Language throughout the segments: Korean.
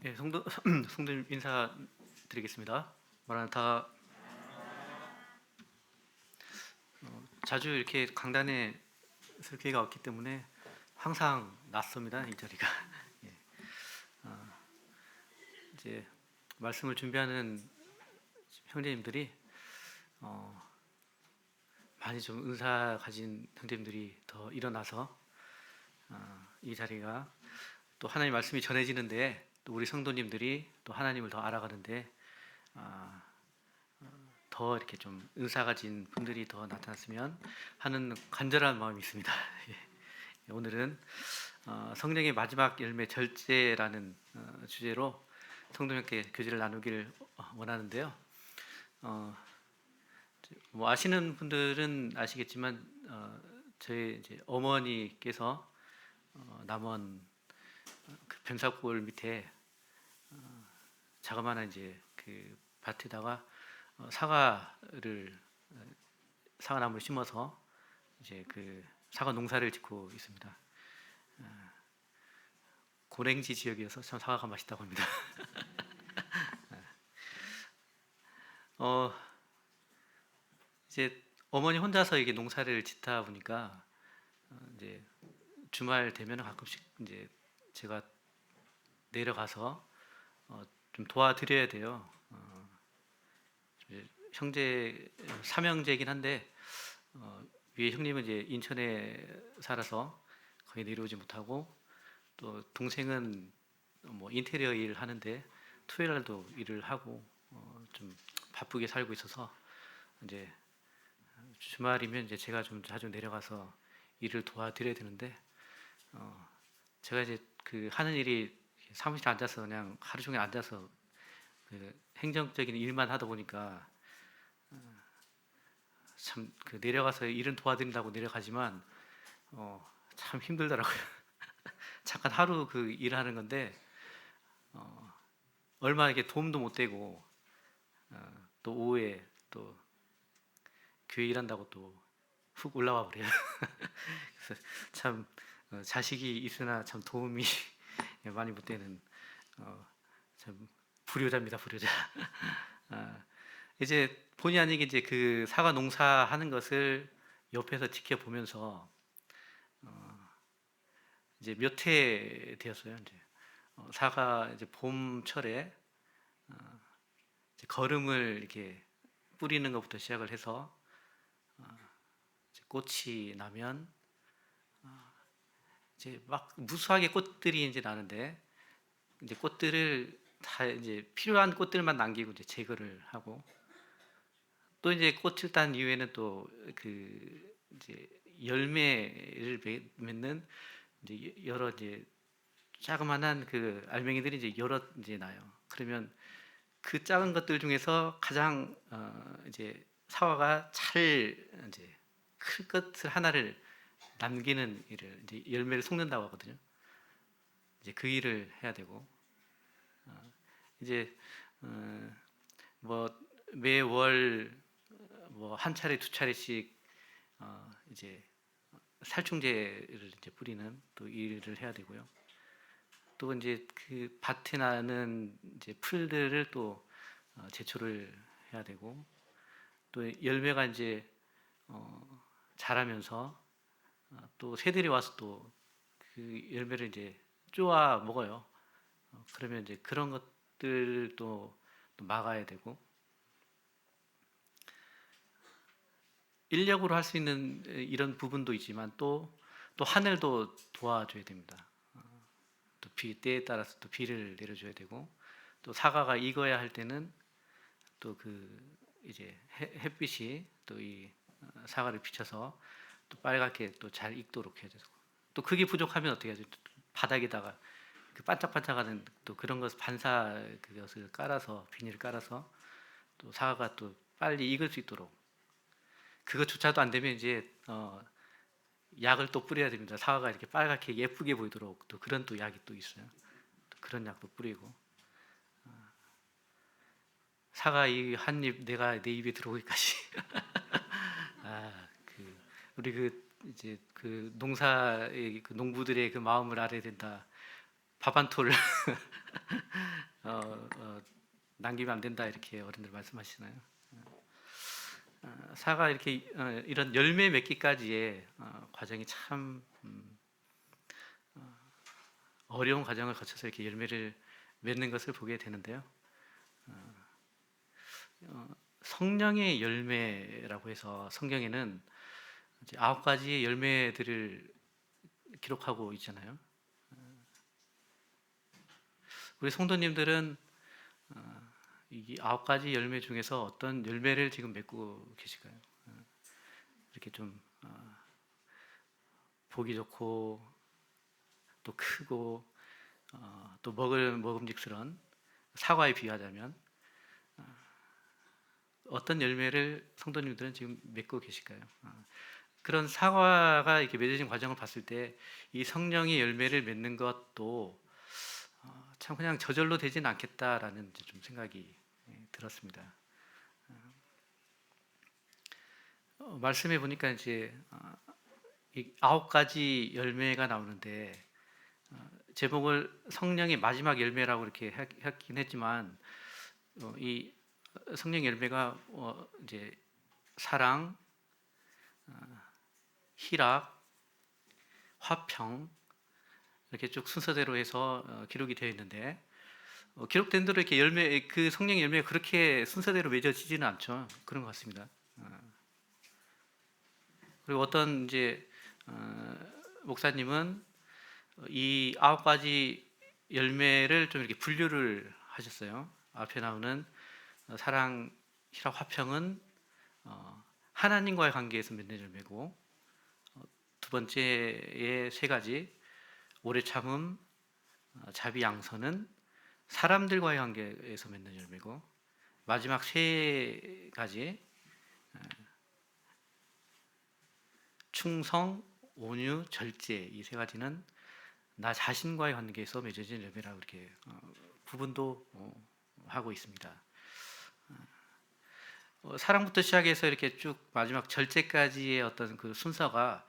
예, 성도님 인사드리겠습니다. 마라나타. 자주 이렇게 강단에 설 기회가 없기 때문에 항상 낯섭니다, 이 자리가. 예, 이제 말씀을 준비하는 형제님들이 많이 좀 은사 가진 형제님들이 더 일어나서 이 자리가 또 하나님 말씀이 전해지는데, 또 우리 성도님들이 또 하나님을 더 알아가는데 더 이렇게 좀 은사 가진 분들이 더 나타났으면 하는 간절한 마음이 있습니다. 예, 오늘은 성령의 마지막 열매 절제라는 주제로 성도님께 교제를 나누길 원하는데요. 뭐 아시는 분들은 아시겠지만 저희 이제 어머니께서 남원 그 변사골 밑에 자그마한 이제 그 밭에다가 사과나무를 심어서 이제 그 사과 농사를 짓고 있습니다. 고랭지 지역이어서 참 사과가 맛있다고 합니다. 이제 어머니 혼자서 이게 농사를 짓다 보니까 이제 주말 되면 가끔씩 이제 제가 내려가서 좀 도와드려야 돼요. 형제 삼형제이긴 한데 위에 형님은 이제 인천에 살아서 거의 내려오지 못하고, 또 동생은 뭐 인테리어 일 하는데 토요일 날도 일을 하고 좀 바쁘게 살고 있어서 이제 주말이면 이제 제가 좀 자주 내려가서 일을 도와드려야 되는데 제가 이제 그 하는 일이 사무실에 앉아서 그냥 하루 종일 앉아서 그 행정적인 일만 하다 보니까 참 그 내려가서 일은 도와드린다고 내려가지만 참 힘들더라고요. 잠깐 하루 그 일하는 건데 얼마 이게 도움도 못 되고 또 오후에 또 교회 일한다고 또 훅 올라와 버려요. 그래서 참 자식이 있으나 참 도움이 많이 못 되는 참 불효자입니다, 불효자. 이제 본의 아니게 이제 그 사과 농사하는 것을 옆에서 지켜보면서 이제 몇 해 되었어요. 이제 사과 이제 봄철에 이제 거름을 이렇게 뿌리는 것부터 시작을 해서 이제 꽃이 나면 이제 막 무수하게 꽃들이 이제 나는데, 이제 꽃들을 다 이제 필요한 꽃들만 남기고 이제 제거를 하고, 또 이제 꽃을 딴 이후에는 또 그 이제 열매를 맺는 이제 여러 이제 자그마한 그 알맹이들이 이제 여러 이제 나요. 그러면 그 작은 것들 중에서 가장 이제 사과가 잘 이제 클 것을 하나를 남기는 일을 이제 열매를 속는다고 하거든요. 이제 그 일을 해야 되고 이제 뭐 매월 뭐 한 차례 두 차례씩 이제 살충제를 이제 뿌리는 또 일을 해야 되고요. 또 이제 그 밭에 나는 이제 풀들을 또 제초를 해야 되고, 또 열매가 이제 자라면서 또 새들이 와서 또 그 열매를 이제 쪼아 먹어요. 그러면 이제 그런 것들도 또 막아야 되고, 인력으로 할 수 있는 이런 부분도 있지만 또 하늘도 도와줘야 됩니다. 또 때에 따라서 또 비를 내려줘야 되고, 또 사과가 익어야 할 때는 또 그 이제 햇빛이 또 이 사과를 비춰서 또 빨갛게 또 잘 익도록 해야 되고, 또 그게 부족하면 어떻게 하죠? 바닥에다가 그 반짝반짝하는 또 그런 것 반사 그것을 깔아서, 비닐을 깔아서 또 사과가 또 빨리 익을 수 있도록, 그것조차도 안 되면 이제 약을 또 뿌려야 됩니다. 사과가 이렇게 빨갛게 예쁘게 보이도록 또 그런 또 약이 또 있어요. 또 그런 약도 뿌리고, 사과 이 한 입 내가 내 입에 들어오기까지. 그 우리 그 이제 그 농사의 그 농부들의 그 마음을 알아야 된다. 밥 한 톨 남기면 안 된다 이렇게 어른들 말씀하시나요? 사과 이렇게 이런 열매 맺기까지의 과정이 참 어려운 과정을 거쳐서 이렇게 열매를 맺는 것을 보게 되는데요. 성령의 열매라고 해서 성경에는 이제 9가지의 열매들을 기록하고 있잖아요. 우리 성도님들은 이 9가지 열매 중에서 어떤 열매를 지금 맺고 계실까요? 이렇게 좀 보기 좋고 또 크고 또 먹음직스러운 사과에 비유하자면 어떤 열매를 성도님들은 지금 맺고 계실까요? 그런 사과가 이렇게 맺어진 과정을 봤을 때 이 성령의 열매를 맺는 것도 참 그냥 저절로 되진 않겠다라는 좀 생각이 들었습니다. 말씀해 보니까 이제 이 9가지 열매가 나오는데 제목을 성령의 마지막 열매라고 이렇게 했긴 했지만 이 성령 열매가 이제 사랑, 희락, 화평 이렇게 쭉 순서대로 해서 기록이 되어 있는데 기록된 대로 이렇게 열매 그 성령 열매가 그렇게 순서대로 맺어지지는 않죠. 그런 것 같습니다. 그리고 어떤 이제 목사님은 이 9가지 열매를 좀 이렇게 분류를 하셨어요. 앞에 나오는 사랑, 희락, 화평은 하나님과의 관계에서 맺는 열매고 두 번째의 3가지 오래 참음, 자비, 양선은 사람들과의 관계에서 맺는 열매고 마지막 3가지 충성, 온유, 절제 이 3가지는 나 자신과의 관계에서 맺어진 열매라고 이렇게 구분도 하고 있습니다. 사랑부터 시작해서 이렇게 쭉 마지막 절제까지의 어떤 그 순서가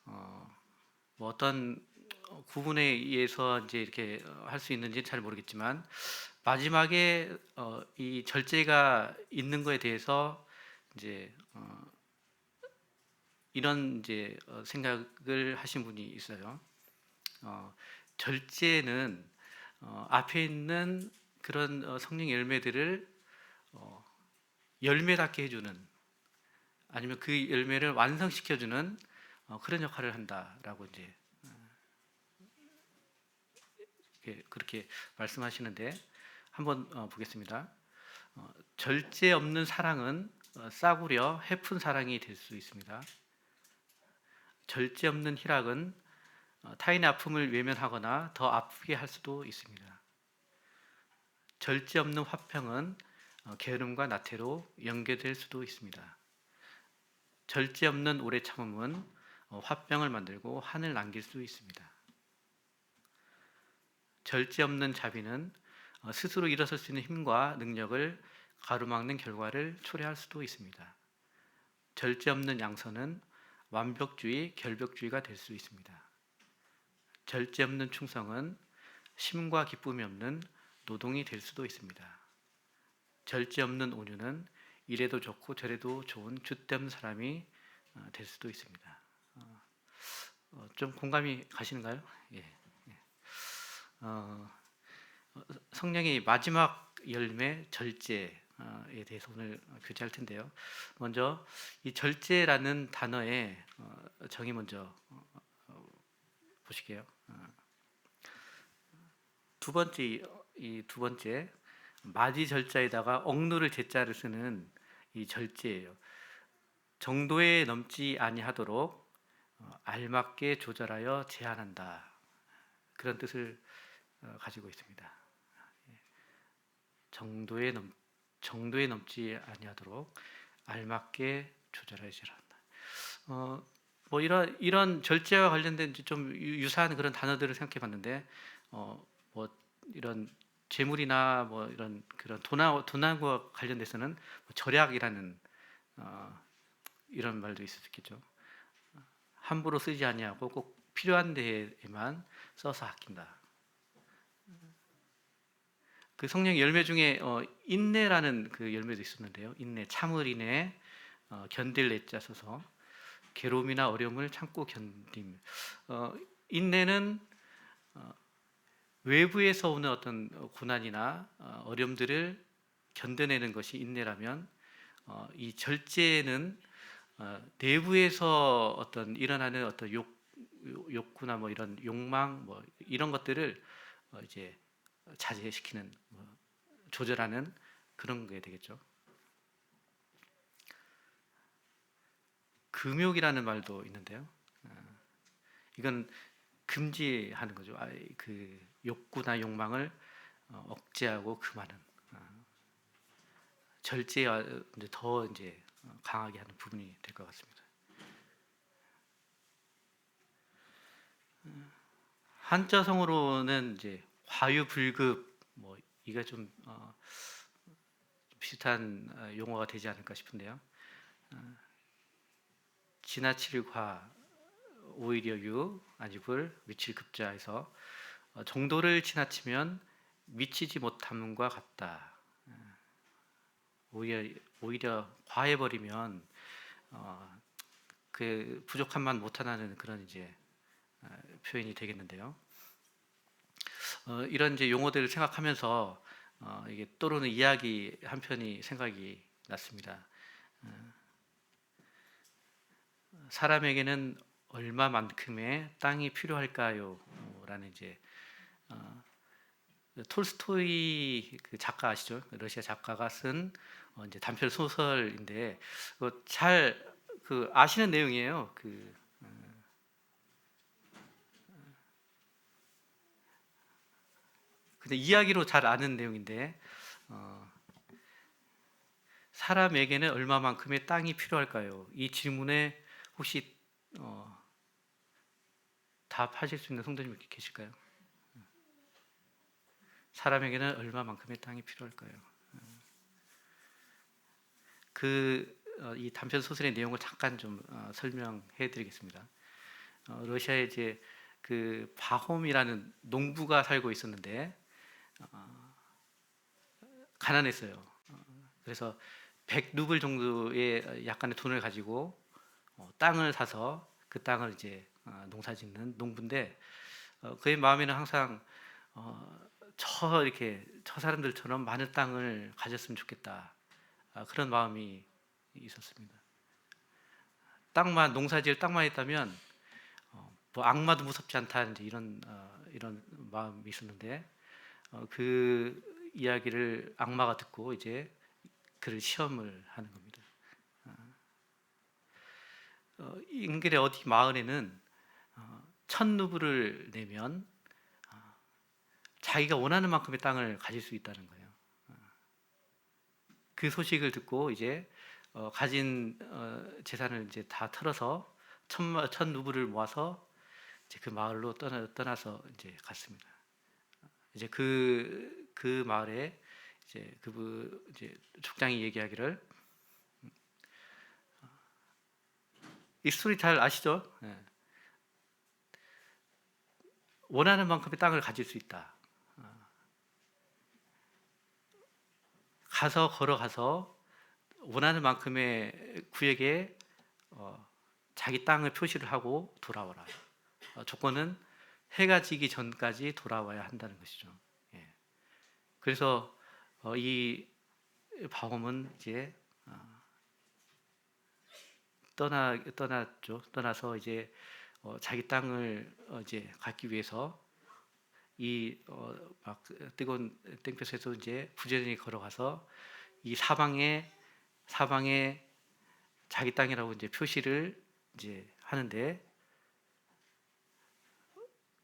뭐 어떤 구분에 의해서 이제 이렇게 할 수 있는지 잘 모르겠지만 마지막에 이 절제가 있는 거에 대해서 이제 이런 이제 생각을 하신 분이 있어요. 절제는 앞에 있는 그런 성령 열매들을 열매답게 해주는 아니면 그 열매를 완성시켜주는 그런 역할을 한다라고 이제 그렇게 말씀하시는데 한번 보겠습니다. 절제 없는 사랑은 싸구려 해픈 사랑이 될 수 있습니다. 절제 없는 희락은 타인의 아픔을 외면하거나 더 아프게 할 수도 있습니다. 절제 없는 화평은 게으름과 나태로 연계될 수도 있습니다. 절제 없는 오래 참음은 화병을 만들고 한을 남길 수 있습니다. 절제 없는 자비는 스스로 일어설 수 있는 힘과 능력을 가로막는 결과를 초래할 수도 있습니다. 절제 없는 양선은 완벽주의, 결벽주의가 될 수 있습니다. 절제 없는 충성은 쉼과 기쁨이 없는 노동이 될 수도 있습니다. 절제 없는 온유는 이래도 좋고 저래도 좋은 줏대없는 사람이 될 수도 있습니다. 좀 공감이 가시는가요? 예. 성령의 마지막 열매 절제에 대해서 오늘 교제할 텐데요. 먼저 이 절제라는 단어의 정의 먼저 보실게요. 두 번째 마디 절자에다가 억누를 제자를 쓰는 이 절제예요. 정도에 넘지 아니하도록 알맞게 조절하여 제한한다. 그런 뜻을 가지고 있습니다. 정도에 넘지 아니하도록 알맞게 조절하여 제한한다. 뭐 이런 절제와 관련된 좀 유사한 그런 단어들을 생각해봤는데, 뭐 이런 재물이나 뭐 이런 그런 돈하고 관련돼서는 뭐 절약이라는 이런 말도 있을 수 있겠죠. 함부로 쓰지 아니하고 꼭 필요한 데에만 써서 아낀다. 그 성령 열매 중에 인내라는 그 열매도 있었는데요. 인내, 참을 인내, 견딜 내자 써서 괴로움이나 어려움을 참고 견딤. 어, 인내는 외부에서 오는 어떤 고난이나 어려움들을 견뎌내는 것이 인내라면, 이 절제는 내부에서 어떤 일어나는 어떤 욕구나 뭐 이런 욕망 뭐 이런 것들을 이제 자제시키는, 조절하는 그런 게 되겠죠. 금욕이라는 말도 있는데요. 이건 금지하는 거죠. 그 욕구나 욕망을 억제하고 금하는, 절제와 이제 더 이제 강하게 하는 부분이 될 것 같습니다. 한자성어로는 이제 화유불급 뭐 이게 좀 비슷한 용어가 되지 않을까 싶은데요. 지나칠 과, 오히려 유, 아니불, 미칠 급자에서 정도를 지나치면 미치지 못함과 같다. 오히려 과해버리면 그 부족함만 못하다는 그런 이제 표현이 되겠는데요. 이런 이제 용어들을 생각하면서 이게 떠오르는 이야기 한 편이 생각이 났습니다. 사람에게는 얼마만큼의 땅이 필요할까요? 라는 이제 톨스토이 그 작가 아시죠? 러시아 작가가 쓴 이제 단편 소설인데 잘 그 아시는 내용이에요. 근데 이야기로 잘 아는 내용인데 사람에게는 얼마만큼의 땅이 필요할까요? 이 질문에 혹시 답하실 수 있는 성도님 계실까요? 사람에게는 얼마만큼의 땅이 필요할까요? 이 단편 소설의 내용을 잠깐 좀 설명해 드리겠습니다. 러시아에 이제 그 바홈이라는 농부가 살고 있었는데 가난했어요. 그래서 100루블 정도의 약간의 돈을 가지고 땅을 사서 그 땅을 이제 농사짓는 농부인데, 그의 마음에는 항상 이렇게 저 사람들처럼 많은 땅을 가졌으면 좋겠다, 그런 마음이 있었습니다. 농사지을 땅만 있다면 뭐 악마도 무섭지 않다, 이제 이런 마음이 있었는데, 그 이야기를 악마가 듣고 이제 그를 시험을 하는 겁니다. 인근의 어디 마을에는 1000루블을 내면 자기가 원하는 만큼의 땅을 가질 수 있다는 거예요. 그 소식을 듣고 이제 가진 재산을 이제 다 털어서 1000루블을 모아서 이제 그 마을로 떠나서 이제 갔습니다. 이제 그 마을에 이제 이제 족장이 얘기하기를, 이 스토리 잘 아시죠? 예. 원하는 만큼의 땅을 가질 수 있다. 걸어가서 원하는 만큼의 구역에 자기 땅을 표시를 하고 돌아오라. 조건은 해가 지기 전까지 돌아와야 한다는 것이죠. 예. 그래서 이 바홈은 이제 떠났죠. 떠나서 이제 자기 땅을 이제 갖기 위해서 막 뜨거운 땡볕에서 이제 부지런히 걸어가서 이 사방에 자기 땅이라고 이제 표시를 이제 하는데,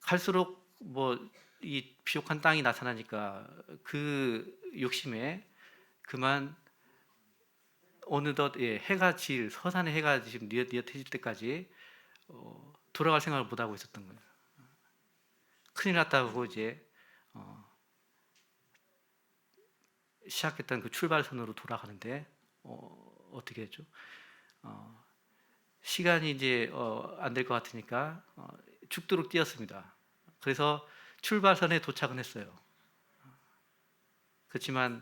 갈수록 뭐 이 비옥한 땅이 나타나니까 그 욕심에 그만 어느덧 서산에 해가 지금 뉘어뜨질 때까지 돌아갈 생각을 못 하고 있었던 거예요. 큰일 났다고 이제 시작했던 그 출발선으로 돌아가는데 어떻게 했죠? 시간이 이제 안 될 것 같으니까 죽도록 뛰었습니다. 그래서 출발선에 도착은 했어요. 그렇지만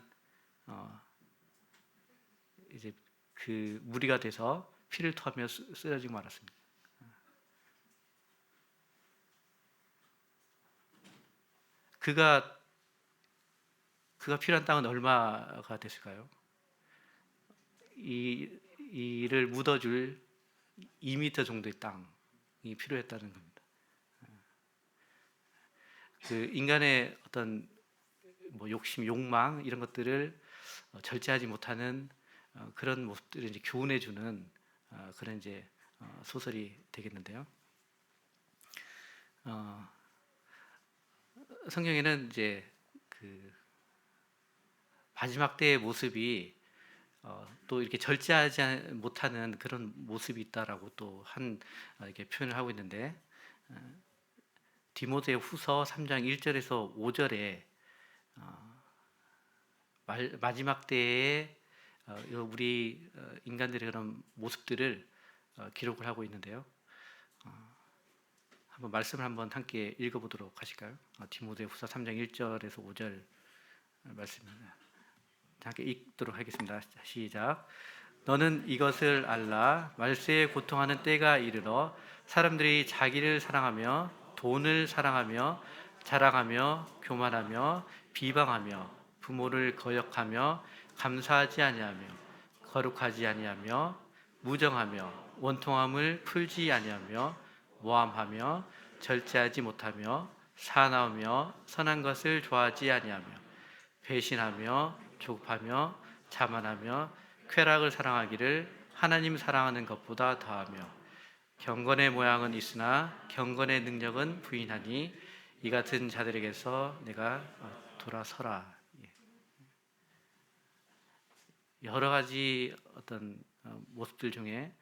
이제 그 무리가 돼서 피를 토하며 쓰러지고 말았습니다. 그가 필요한 땅은 얼마가 됐을까요? 이를 묻어줄 2m 정도의 땅이 필요했다는 겁니다. 그 인간의 어떤 뭐 욕심, 욕망 이런 것들을 절제하지 못하는 그런 모습들을 이제 교훈해주는 그런 이제 소설이 되겠는데요. 성경에는 이제 그 마지막 때의 모습이 또 이렇게 절제하지 못하는 그런 모습이 있다라고 또 이렇게 표현을 하고 있는데 디모데후서 3장 1절에서 5절에 마지막 때에 우리 인간들의 그런 모습들을 기록을 하고 있는데요. 한번 말씀을 한번 함께 읽어보도록 하실까요? 디모데후서 3장 1절에서 5절 말씀입니다. 함께 읽도록 하겠습니다. 시작. 너는 이것을 알라. 말세에 고통하는 때가 이르러 사람들이 자기를 사랑하며 돈을 사랑하며 자랑하며 교만하며 비방하며 부모를 거역하며 감사하지 아니하며 거룩하지 아니하며 무정하며 원통함을 풀지 아니하며 모함하며 절제하지 못하며 사나우며 선한 것을 좋아하지 아니하며 배신하며 조급하며 자만하며 쾌락을 사랑하기를 하나님 사랑하는 것보다 더하며 경건의 모양은 있으나 경건의 능력은 부인하니 이 같은 자들에게서 내가 돌아서라. 여러 가지 어떤 모습들 중에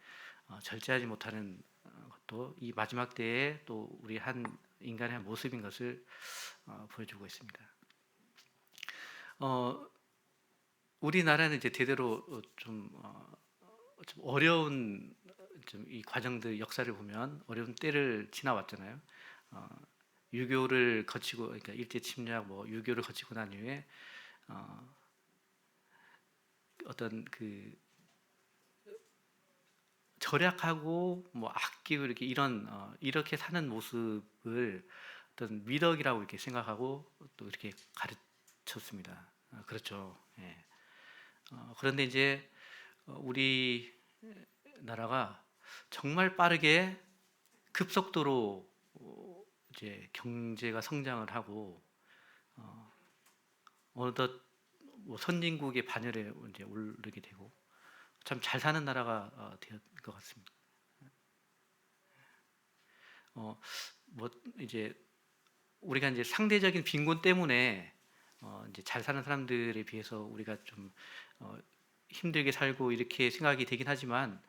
절제하지 못하는 것도 이 마지막 때에 또 우리 한 인간의 한 모습인 것을 보여주고 있습니다. 우리나라는 이제 대대로 좀 어려운 이 과정들 역사를 보면 어려운 때를 지나왔잖아요. 유교를 거치고 그러니까 일제 침략 뭐 유교를 거치고 난 이후에 어떤 그 절약하고 뭐 아끼고 이렇게 이렇게 사는 모습을 어떤 미덕이라고 이렇게 생각하고 또 이렇게 가르쳤습니다. 그렇죠. 예. 그런데 이제 우리 나라가 정말 빠르게 급속도로 이제 경제가 성장을 하고 어느덧 뭐 선진국의 반열에 이제 오르게 되고 참 잘 사는 나라가 될 것 같습니다. 뭐 이제 우리가 이제 상대적인 빈곤 때문에 이제 잘 사는 사람들에 비해서 우리가 좀 힘들게 살고 이렇게 생각이 되긴 하지만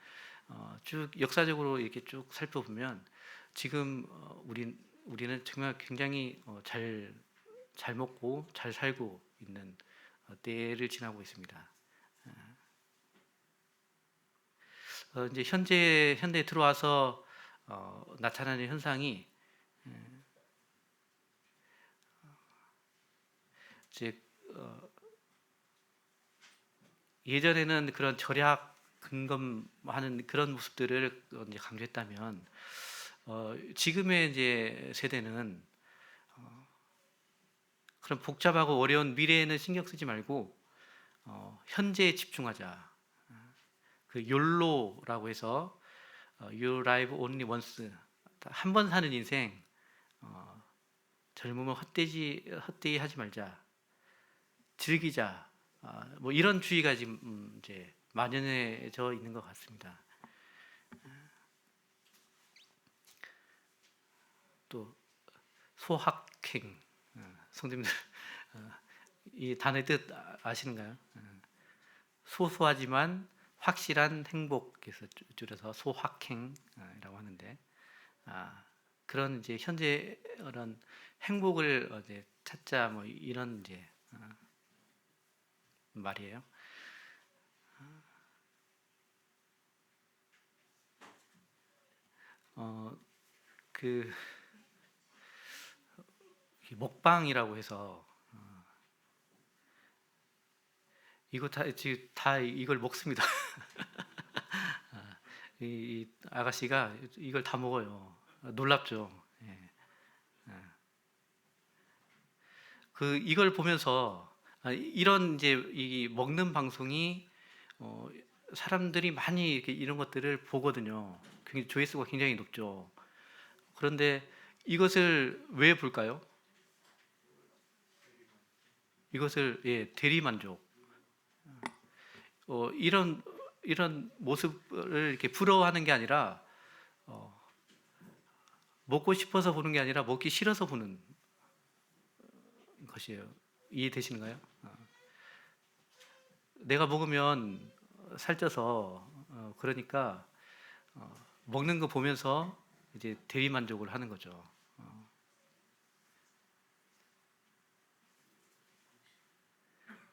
쭉 역사적으로 이렇게 쭉 살펴보면 지금 우리는 정말 굉장히 잘 먹고 잘 살고 있는 때를 지나고 있습니다. 이제 현대에 들어와서 나타나는 현상이 이제 예전에는 그런 절약 근검하는 그런 모습들을 이제 강조했다면 지금의 이제 세대는 그런 복잡하고 어려운 미래에는 신경 쓰지 말고 현재에 집중하자. 그 욜로라고 해서 You live only once. 한 번 사는 인생 젊으면 헛되이 하지 말자. 즐기자. 뭐 이런 주의가 지금 이제 만연해져 있는 것 같습니다. 또 소확행, 성도님들 이 단어의 뜻 아시는가요? 소소하지만 확실한 행복에서 줄여서 소확행이라고 하는데 그런 이제 현재 그런 행복을 이제 찾자 뭐 이런 이제 말이에요. 그 먹방이라고 해서 이거 다 지금 다 이걸 먹습니다. 이 아가씨가 이걸 다 먹어요. 놀랍죠. 예. 그 이걸 보면서 이런 이제 이 먹는 방송이 어, 사람들이 많이 이렇게 이런 것들을 보거든요. 조회수가 굉장히 높죠. 그런데 이것을 왜 볼까요? 이것을 대리만족. 이런 모습을 이렇게 부러워하는 게 아니라 어, 먹고 싶어서 보는 게 아니라 먹기 싫어서 보는 것이에요. 이해되시는가요? 내가 먹으면 살쪄서 그러니까 먹는 거 보면서 이제 대리 만족을 하는 거죠.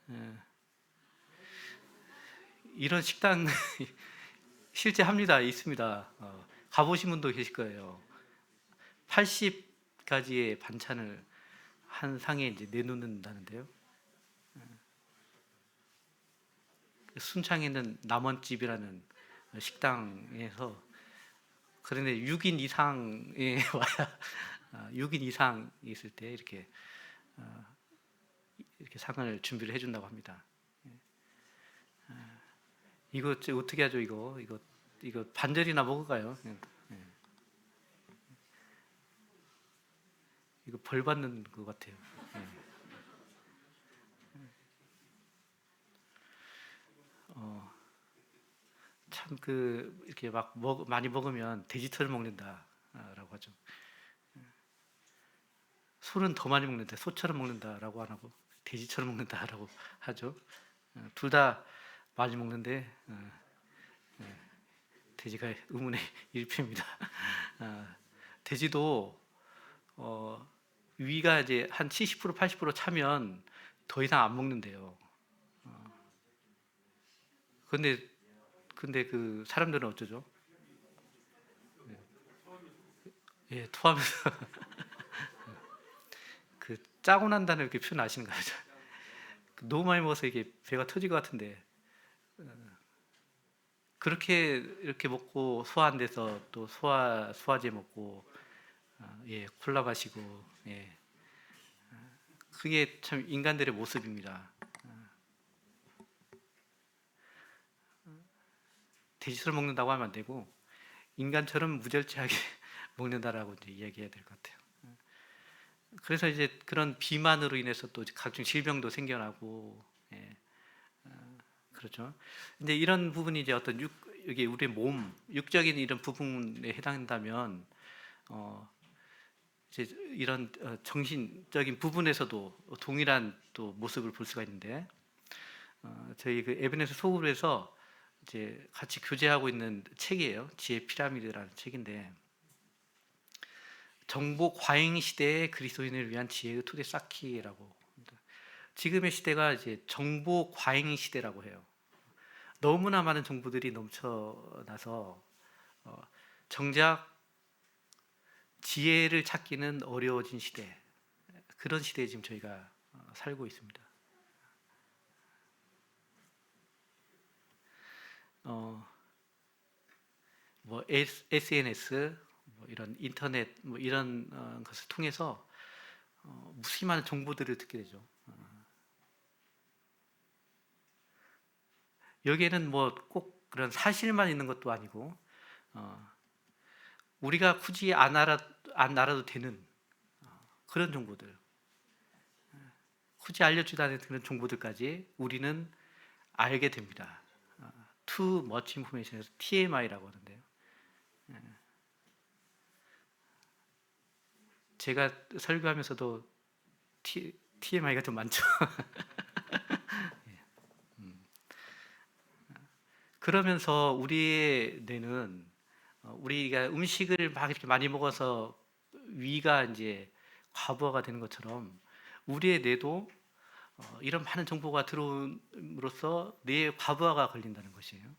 예, 이런 식당 실제 합니다. 있습니다. 가보신 분도 계실 거예요. 80가지의 반찬을 한 상에 이제 내놓는다는데요. 순창에 있는 남원집이라는 식당에서 그런데 6인 이상에 와야 6인 이상 있을 때 이렇게 상을 준비를 해준다고 합니다. 이거 어떻게 하죠? 이거 반절이나 먹을까요? 이거 벌 받는 것 같아요. 예. 어, 참 이렇게 많이 먹으면 돼지털을 먹는다라고 하죠. 소는 더 많이 먹는데 소처럼 먹는다라고 안 하고 돼지처럼 먹는다라고 하죠. 둘 다 많이 먹는데 돼지가 의문의 일패입니다. 돼지도 어, 위가 이제 한 70% 80% 차면 더 이상 안 먹는데요. 근데 그 사람들은 어쩌죠? 예, 토하면서 그 짜고 난 다음에 이렇게 표현 아시는 거죠? 너무 많이 먹어서 이게 배가 터질 것 같은데 그렇게 이렇게 먹고 소화 안 돼서 또 소화제 먹고 콜라 마시고 그게 참 인간들의 모습입니다. 돼지를 먹는다고 하면 안 되고 인간처럼 무절제하게 먹는다라고 이제 이야기해야 될 것 같아요. 그래서 이제 그런 비만으로 인해서 또 각종 질병도 생겨나고 그렇죠. 근데 이런 부분이 이제 어떤 이게 우리 몸 육적인 이런 부분에 해당한다면 어, 이제 이런 정신적인 부분에서도 동일한 또 모습을 볼 수가 있는데 저희 그 에베네스 소그룹에서 이제 같이 교제하고 있는 책이에요. 지혜 피라미드라는 책인데 정보 과잉 시대의 그리스도인을 위한 지혜의 토대 쌓기라고 합니다. 지금의 시대가 이제 정보 과잉 시대라고 해요. 너무나 많은 정보들이 넘쳐나서 정작 지혜를 찾기는 어려워진 시대, 그런 시대에 지금 저희가 살고 있습니다. 어, 뭐 SNS, 뭐 이런 인터넷, 뭐 이런 것을 통해서 무수히 많은 정보들을 듣게 되죠. 여기에는 뭐 꼭 그런 사실만 있는 것도 아니고 어, 우리가 굳이 안 알아도 되는 그런 정보들, 굳이 알려주지 않은 그런 정보들까지 우리는 알게 됩니다. Too much information에서 TMI라고 하는데요. 제가 설교하면서도 TMI가 좀 많죠. 그러면서 우리의 뇌는 우리가 음식을 막 이렇게 많이 먹어서 위가 이제 과부하가 되는 것처럼 우리의 뇌도 이런 많은 정보가 들어옴으로써 뇌에 과부하가 걸린다는 것이에요.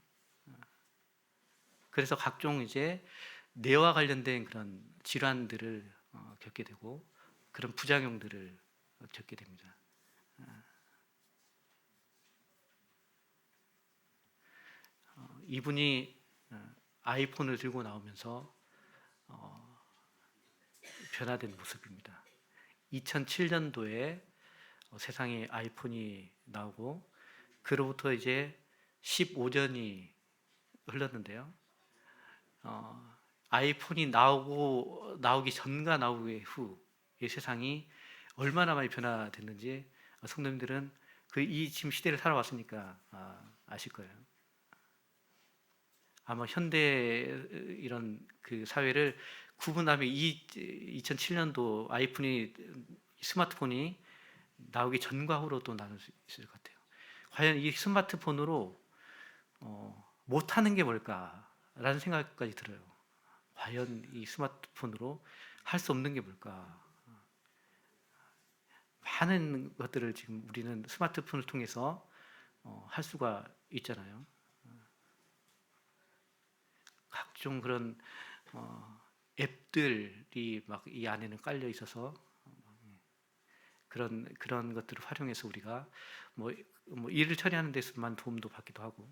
그래서 각종 이제 뇌와 관련된 그런 질환들을 겪게 되고 그런 부작용들을 겪게 됩니다. 이분이 아이폰을 들고 나오면서 변화된 모습입니다. 2007년도에 세상에 아이폰이 나오고 그로부터 이제 15년이 흘렀는데요. 아이폰이 나오기 전과 나오기 후의 세상이 얼마나 많이 변화됐는지 성도님들은 이 지금 시대를 살아왔으니까 아실 거예요. 아마 현대 이런 그 사회를 구분하면 2007년도 스마트폰이 나오기 전과 후로 또 나눌 수 있을 것 같아요. 과연 이 스마트폰으로 못하는 게 뭘까라는 생각까지 들어요. 과연 이 스마트폰으로 할 수 없는 게 뭘까? 많은 것들을 지금 우리는 스마트폰을 통해서 할 수가 있잖아요. 각종 그런 앱들이 막 이 안에는 깔려 있어서 그런 것들을 활용해서 우리가 뭐 일을 처리하는 데서만 도움도 받기도 하고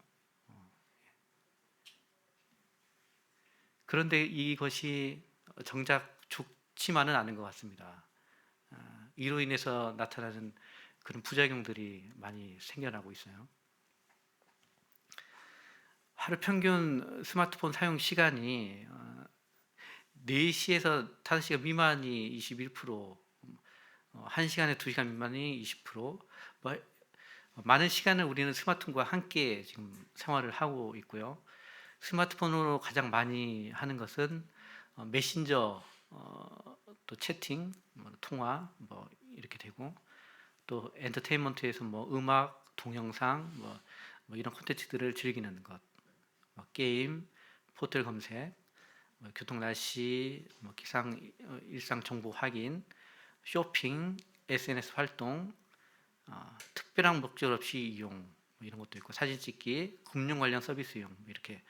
그런데 이것이 정작 좋지만은 않은 것 같습니다. 이로 인해서 나타나는 그런 부작용들이 많이 생겨나고 있어요. 하루 평균 스마트폰 사용 시간이 4시에서 5시간 미만이 21%, 1시간에 2시간 미만이 20%, 뭐 많은 시간을 우리는 스마트폰과 함께 지금 생활을 하고 있고요. 스마트폰으로 가장 많이 하는 것은 메신저, 또 채팅, 통화 이렇게 되고 또 엔터테인먼트에서 음악, 동영상 이런 콘텐츠들을 즐기는 것, 게임, 포털 검색, 교통 날씨, 기상 일상 정보 확인, 쇼핑, SNS 활동, 특별한 목적 없이 이용 이런 것도 있고 사진 찍기, 금융 관련 서비스 이용 이렇게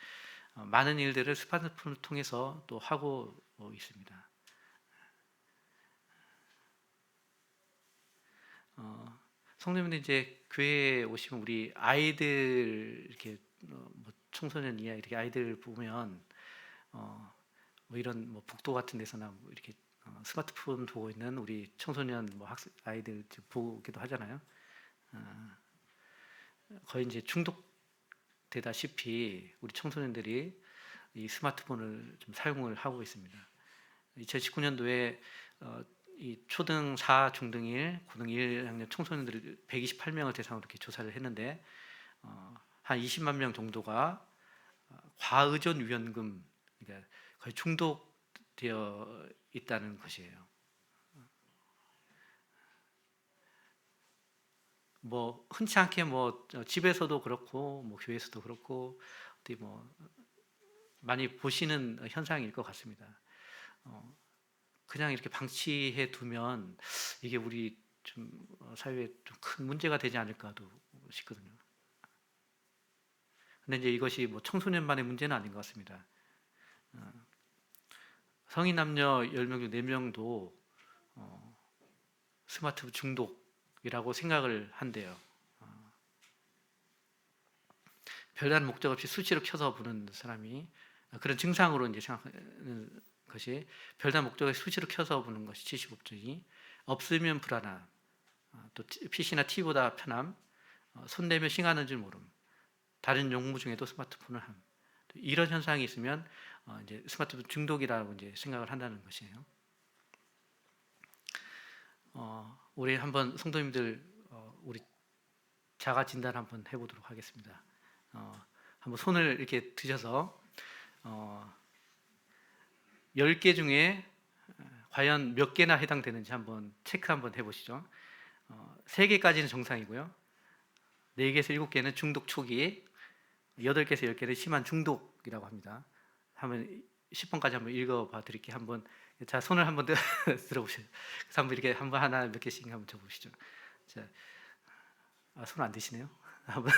많은 일들을 스마트폰을 통해서 또 하고 있습니다. 성도님들 이제 교회에 오시면 우리 아이들 이렇게 청소년 이하 이렇게 아이들 보면 이런 복도 같은 데서나 이렇게 스마트폰 보고 있는 우리 청소년 아이들 보기도 하잖아요. 거의 이제 중독되다시피 우리 청소년들이 이 스마트폰을 좀 사용을 하고 있습니다. 2019년도에 이 초등 4, 중등 1, 고등 1학년 청소년들 128명을 대상으로 이렇게 조사를 했는데 한 20만 명 정도가 과의존 위험금, 그러니까 거의 중독되어 있다는 것이에요. 흔치 않게 집에서도 그렇고 교회에서도 그렇고 어디 많이 보시는 현상일 것 같습니다. 그냥 이렇게 방치해 두면 이게 우리 좀 사회에 좀 큰 문제가 되지 않을까도 싶거든요. 근데 이제 이것이 청소년만의 문제는 아닌 것 같습니다. 성인 남녀 10명 중 4명도 스마트폰 중독이라고 생각을 한대요. 별다른 목적 없이 수시로 켜서 보는 사람이 그런 증상으로 이제 생각하는 것이 별다른 목적 없이 수시로 켜서 보는 것이 75%이 없으면 불안함, 또 PC나 TV보다 편함, 손 대면 싱하는 줄 모름, 다른 용무 중에도 스마트폰을 함. 이런 현상이 있으면 이제 스마트폰 중독이라고 이제 생각을 한다는 것이에요. 우리 한번 성도님들 우리 자가 진단 한번 해보도록 하겠습니다. 한번 손을 이렇게 드셔서 10개 중에 과연 몇 개나 해당되는지 한번 체크 한번 해보시죠. 3개까지는 정상이고요. 4개에서 7개는 중독 초기, 8개에서 10개는 심한 중독이라고 합니다. 한번 10번까지 한번 읽어봐 드릴게요. 한번 자 손을 한번 들어보세요. 그래서 한번 이렇게 한번 하나 몇 개씩 한번 적어보시죠. 자, 손 안 드시네요. 한번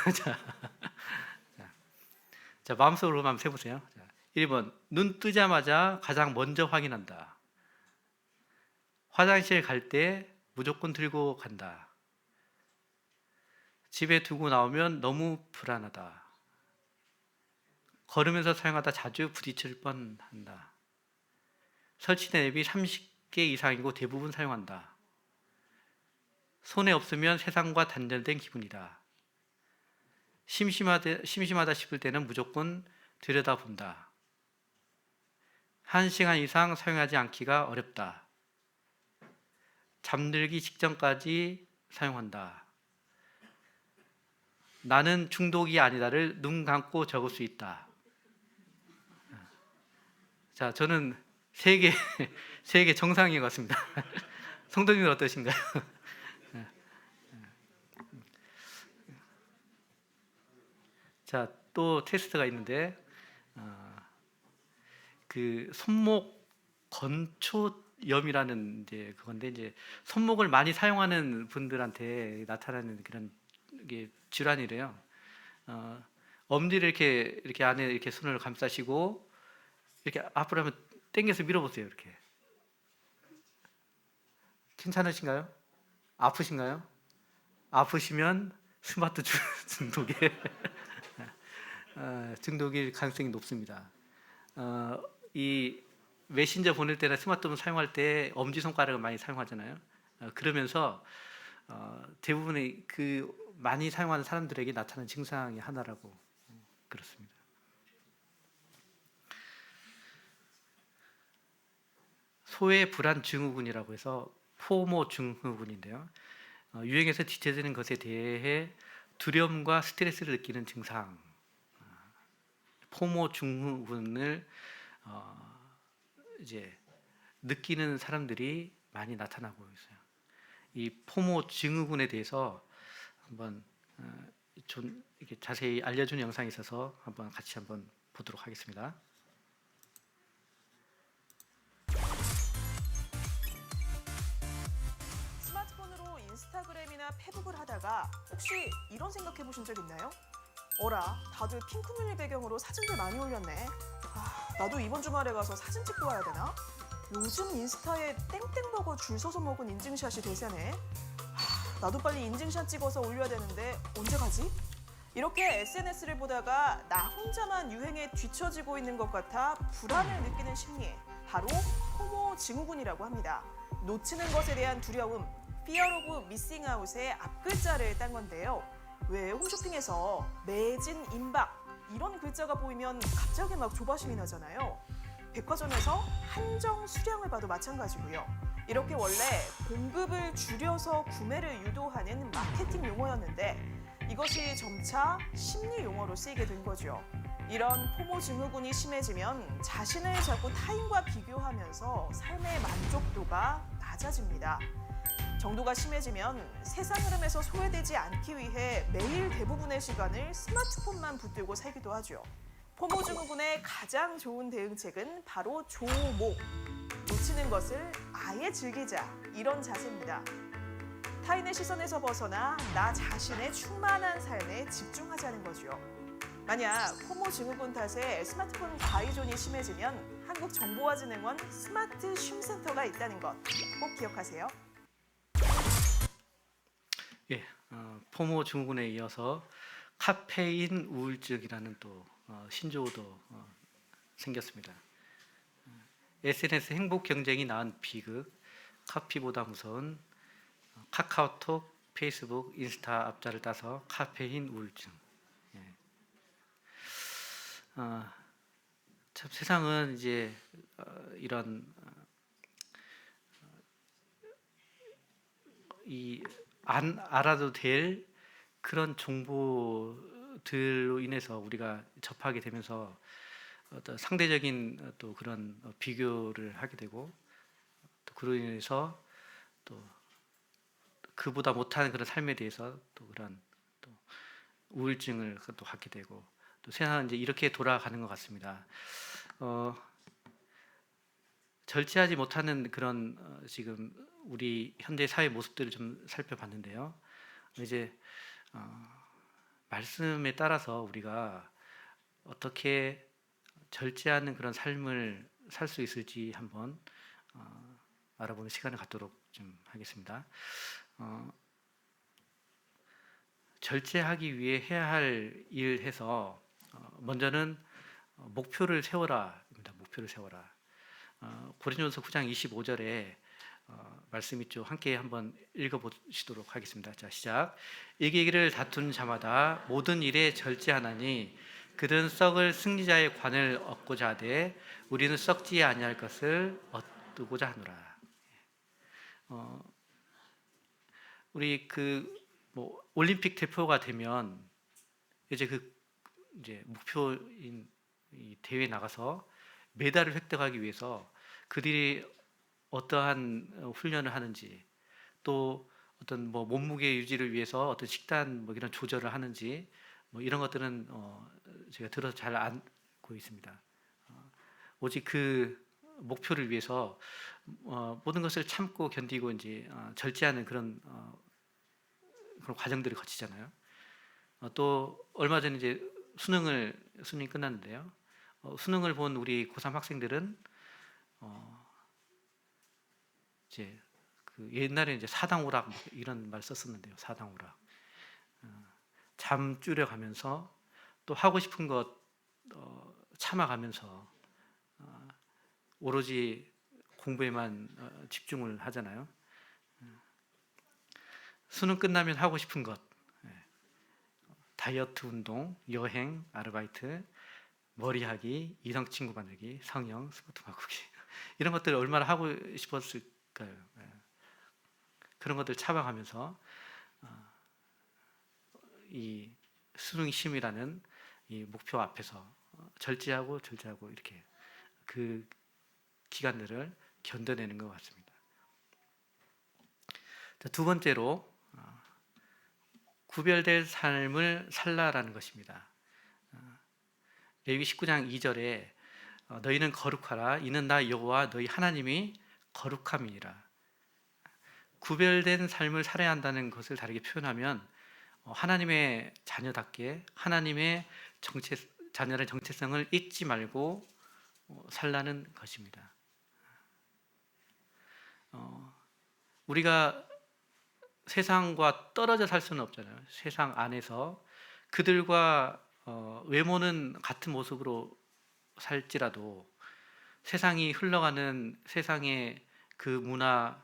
자 마음속으로 한번 세보세요. 자, 1번 눈 뜨자마자 가장 먼저 확인한다. 화장실 갈 때 무조건 들고 간다. 집에 두고 나오면 너무 불안하다. 걸으면서 사용하다 자주 부딪힐 뻔한다. 설치된 앱이 30개 이상이고 대부분 사용한다. 손에 없으면 세상과 단절된 기분이다. 심심하다 싶을 때는 무조건 들여다본다. 1시간 이상 사용하지 않기가 어렵다. 잠들기 직전까지 사용한다. 나는 중독이 아니다를 눈 감고 적을 수 있다. 자, 저는 세 개 정상인 것 같습니다. 성도님은 어떠신가요? 자, 또 테스트가 있는데 그 손목 건초염이라는 이제 그건데 이제 손목을 많이 사용하는 분들한테 나타나는 그런 게 질환이래요. 엄지를 이렇게 안에 이렇게 손을 감싸시고 이렇게 앞으로 하면 당겨서 밀어보세요. 이렇게 괜찮으신가요? 아프신가요? 아프시면 스마트 중독에 중독일 가능성이 높습니다. 이 메신저 보낼 때나 스마트폰 사용할 때 엄지 손가락을 많이 사용하잖아요. 그러면서 대부분의 그 많이 사용하는 사람들에게 나타나는 증상이 하나라고 그렇습니다. 소외 불안 증후군이라고 해서 포모 증후군인데요. 유행에서 뒤처지는 것에 대해 두려움과 스트레스를 느끼는 증상, 포모 증후군을 이제 느끼는 사람들이 많이 나타나고 있어요. 이 포모 증후군에 대해서 한번 좀 이렇게 자세히 알려준 영상이 있어서 같이 보도록 하겠습니다. 스마트폰으로 인스타그램이나 페북을 하다가 혹시 이런 생각해 보신 적 있나요? 어라, 다들 핑크뮬리 배경으로 사진들 많이 올렸네. 나도 이번 주말에 가서 사진 찍고 와야 되나? 요즘 인스타에 땡땡버거 줄 서서 먹은 인증샷이 대세네. 나도 빨리 인증샷 찍어서 올려야 되는데 언제 가지? 이렇게 SNS를 보다가 나 혼자만 유행에 뒤처지고 있는 것 같아 불안을 느끼는 심리, 바로 포모 증후군이라고 합니다. 놓치는 것에 대한 두려움, Fear of Missing Out의 앞글자를 딴 건데요. 왜 홈쇼핑에서 매진, 임박 이런 글자가 보이면 갑자기 막 조바심이 나잖아요. 백화점에서 한정 수량을 봐도 마찬가지고요. 이렇게 원래 공급을 줄여서 구매를 유도하는 마케팅 용어였는데 이것이 점차 심리 용어로 쓰이게 된 거죠. 이런 포모 증후군이 심해지면 자신을 자꾸 타인과 비교하면서 삶의 만족도가 낮아집니다. 정도가 심해지면 세상 흐름에서 소외되지 않기 위해 매일 대부분의 시간을 스마트폰만 붙들고 살기도 하죠. 포모 증후군의 가장 좋은 대응책은 바로 조목, 놓치는 것을 아예 즐기자, 이런 자세입니다. 타인의 시선에서 벗어나 나 자신의 충만한 삶에 집중하자는 거죠. 만약 포모 증후군 탓에 스마트폰 과의존이 심해지면 한국정보화진흥원 스마트 쉼센터가 있다는 것 꼭 기억하세요. 예, 포모 증후군에 이어서 카페인 우울증이라는 또 신조어도 생겼습니다. SNS 행복 경쟁이 낳은 비극, 커피보다 무서운 카카오톡, 페이스북, 인스타 앞자를 따서 카페인 우울증. 예. 참 세상은 이제 이런 안 알아도 될 그런 정보들로 인해서 우리가 접하게 되면서 어떤 상대적인 또 그런 비교를 하게 되고 또 그로 인해서 또 그보다 못하는 그런 삶에 대해서 또 그런 또 우울증을 또 갖게 되고 또 세상은 이제 이렇게 돌아가는 것 같습니다. 절제하지 못하는 그런 지금 우리 현대 사회 모습들을 좀 살펴봤는데요. 이제 말씀에 따라서 우리가 어떻게 절제하는 그런 삶을 살 수 있을지 한번 알아보는 시간을 갖도록 좀 하겠습니다. 절제하기 위해 해야 할 일 해서 먼저는 목표를 세워라입니다. 목표를 세워라. 고린도전서 9장 25절에 말씀 있죠. 함께 한번 읽어보시도록 하겠습니다. 자, 시작. 이기기를 다투는 자마다 모든 일에 절제하나니 그들은 썩을 승리자의 관을 얻고자 하되 우리는 썩지 아니할 것을 얻고자 하노라. 우리 올림픽 대표가 되면 이제 목표인 이 대회에 나가서 메달을 획득하기 위해서 그들이 어떠한 훈련을 하는지, 또 어떤 몸무게 유지를 위해서 어떤 식단 이런 조절을 하는지 이런 것들은 제가 들어서 잘 알고 있습니다. 오직 그 목표를 위해서 모든 것을 참고 견디고 이제 절제하는 그런 과정들을 거치잖아요. 또 얼마 전에 이제 수능이 끝났는데요. 수능을 본 우리 고3 학생들은 이제 그 옛날에 이제 사당오락 이런 말 썼었는데요. 사당오락. 잠 줄여가면서 또 하고 싶은 것 참아가면서 오로지 공부에만 집중을 하잖아요. 수능 끝나면 하고 싶은 것, 다이어트 운동, 여행, 아르바이트, 머리하기, 이성 친구 만들기, 성형, 스포츠 바꾸기 이런 것들을 얼마나 하고 싶었을까요? 그런 것들 참아가면서 이 수능 시험이라는 이 목표 앞에서 절제하고 이렇게 그 기간들을 견뎌내는 것 같습니다. 자, 두 번째로 구별된 삶을 살라라는 것입니다. 레위기 19장 2절에 너희는 거룩하라 이는 나 여호와 너희 하나님이 거룩함이니라. 구별된 삶을 살아야 한다는 것을 다르게 표현하면 하나님의 자녀답게 하나님의 자녀의 정체성을 잊지 말고 살라는 것입니다. 우리가 세상과 떨어져 살 수는 없잖아요. 세상 안에서 그들과 외모는 같은 모습으로 살지라도 세상이 흘러가는 세상의 그 문화,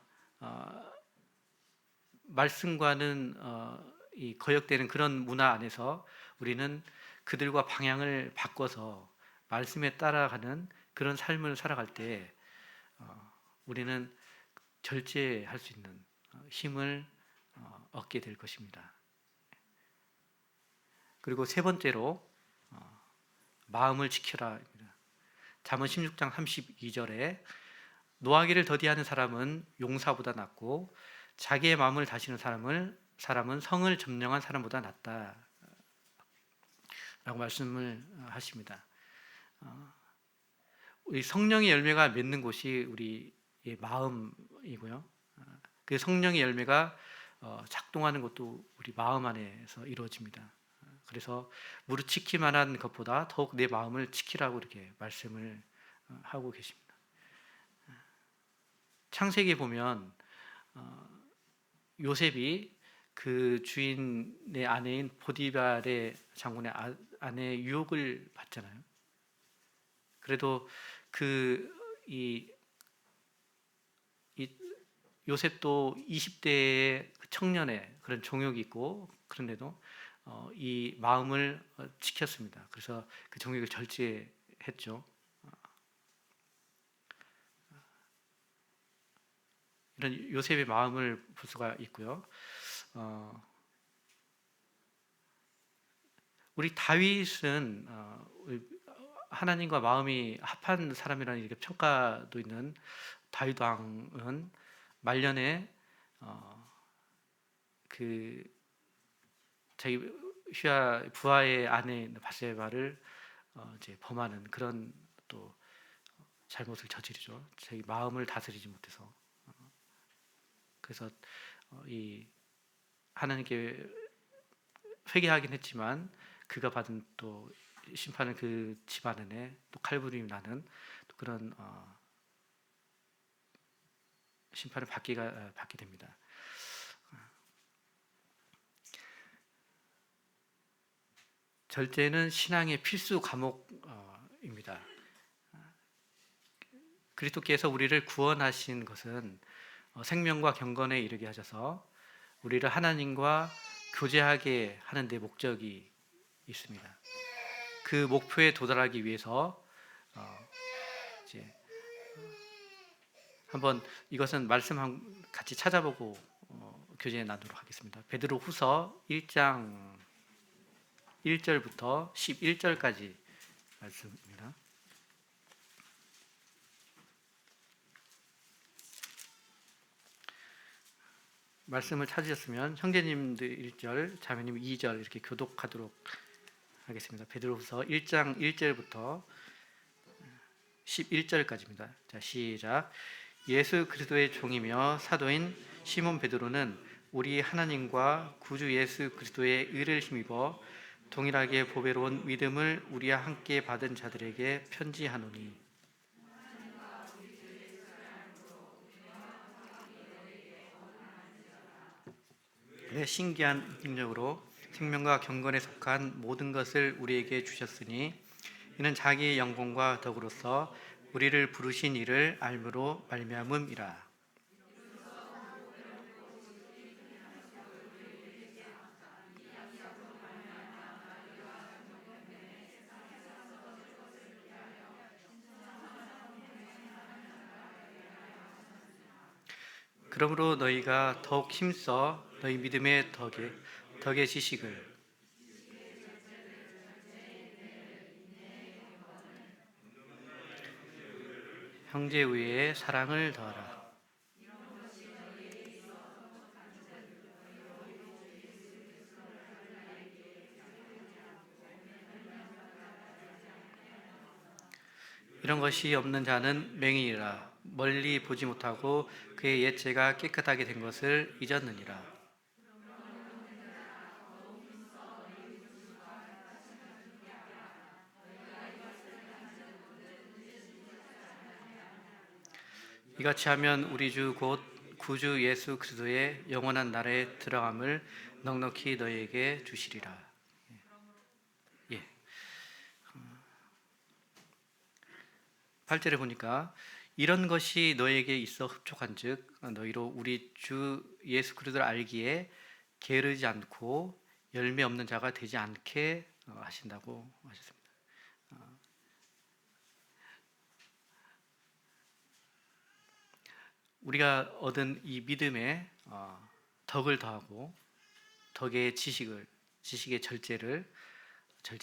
말씀과는 이 거역되는 그런 문화 안에서 우리는 그들과 방향을 바꿔서 말씀에 따라가는 그런 삶을 살아갈 때 우리는 절제할 수 있는 힘을 얻게 될 것입니다. 그리고 세 번째로 마음을 지켜라입니다. 잠언 16장 32절에 노하기를 더디하는 사람은 용사보다 낫고 자기의 마음을 다스리는 사람은 성을 점령한 사람보다 낫다 라고 말씀을 하십니다. 우리 성령의 열매가 맺는 곳이 우리의 마음이고요. 그 성령의 열매가 작동하는 것도 우리 마음 안에서 이루어집니다. 그래서 무릇 지킬만한 것보다 더욱 내 마음을 지키라고 이렇게 말씀을 하고 계십니다. 창세기에 보면 요셉이 그 주인의 아내인 보디발의 장군의 아내의 유혹을 받잖아요. 그래도 이 요셉도 20대의 청년의 그런 정욕이 있고 그런데도 이 마음을 지켰습니다. 그래서 그 정욕을 절제했죠. 이런 요셉의 마음을 볼 수가 있고요. 우리 다윗은 하나님과 마음이 합한 사람이라는 이렇게 평가도 있는 다윗 왕은 말년에 그 자기 부하의 아내 바세바를 이제 범하는 그런 또 잘못을 저지르죠. 자기 마음을 다스리지 못해서. 그래서 이 하나님께 회개하긴 했지만 그가 받은 또 심판은 그 집안에 또 칼부림이 나는 또 그런 심판을 받게 됩니다. 절제는 신앙의 필수 과목입니다. 그리스도께서 우리를 구원하신 것은 생명과 경건에 이르게 하셔서 우리를 하나님과 교제하게 하는 데 목적이 있습니다. 그 목표에 도달하기 위해서 이제 한번 이것은 말씀 같이 찾아보고 교제 나누도록 하겠습니다. 베드로후서 1장 1절부터 11절까지 말씀입니다. 말씀을 찾으셨으면 형제님들 1절, 자매님 2절 이렇게 교독하도록 하겠습니다. 베드로후서 1장 1절부터 11절까지입니다. 자, 시작. 예수 그리스도의 종이며 사도인 시몬 베드로는 우리 하나님과 구주 예수 그리스도의 의를 힘입어 동일하게 보배로운 믿음을 우리와 함께 받은 자들에게 편지하노니 내 신기한 능력으로 생명과 경건에 속한 모든 것을 우리에게 주셨으니 이는 자기의 영광과 덕으로서 우리를 부르신 이를 알므로 말미암음이라. 그러므로 너희가 더욱 힘써 너희 믿음의 덕의 지식을 형제 위에 사랑을 더하라. 이런 것이 없는 자는 맹인이라. 멀리 보지 못하고 그의 옛죄가 깨끗하게 된 것을 잊었느니라. 이같이 하면 우리 주 곧 구주 예수 그리스도의 영원한 나라에 들어감을 넉넉히 너희에게 주시리라. 예. 8절에 보니까 이런 것이 너에게 있어 흡족한즉 너희로 우리 주 예수 그리스도를 알기에 게으르지 않고 열매 없는 자가 되지 않게 하신다고 하셨습니다. 우리가 얻은 이 믿음에 덕을 더하고 덕의 지식의 절제의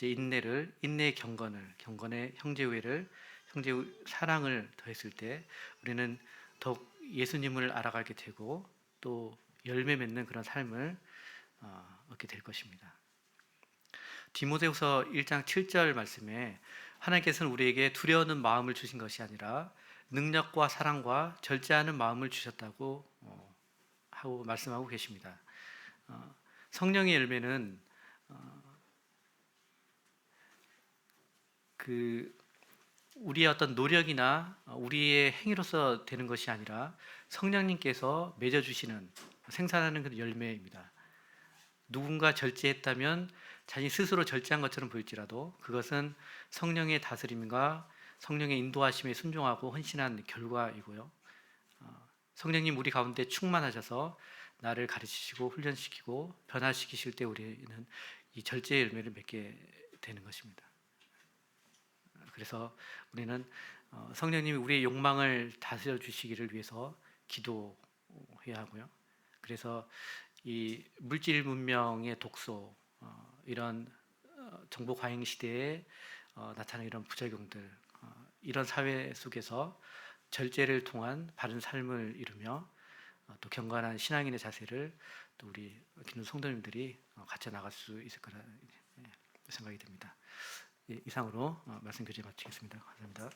인내를, 인내의 경건의 형제우애를, 형제의 사랑을 더했을 때 우리는 더욱 예수님을 알아가게 되고 또 열매 맺는 그런 삶을 얻게 될 것입니다. 디모데후서 1장 7절 말씀에 하나님께서는 우리에게 두려워하는 마음을 주신 것이 아니라 능력과 사랑과 절제하는 마음을 주셨다고 하고 말씀하고 계십니다. 성령의 열매는 우리의 어떤 노력이나 우리의 행위로서 되는 것이 아니라 성령님께서 맺어주시는 생산하는 그 열매입니다. 누군가 절제했다면 자신이 스스로 절제한 것처럼 보일지라도 그것은 성령의 다스림과 성령의 인도하심에 순종하고 헌신한 결과이고요. 성령님 우리 가운데 충만하셔서 나를 가르치시고 훈련시키고 변화시키실 때 우리는 이 절제의 열매를 맺게 되는 것입니다. 그래서 우리는 성령님이 우리의 욕망을 다스려 주시기를 위해서 기도해야 하고요. 그래서 이 물질 문명의 독소, 이런 정보 과잉 시대에 나타나는 이런 부작용들, 이런 사회 속에서 절제를 통한 바른 삶을 이루며 또 경건한 신앙인의 자세를 또 우리 기존 성도님들이 같이 나갈 수 있을 거라 생각이 듭니다. 이상으로 말씀 교제 마치겠습니다. 감사합니다.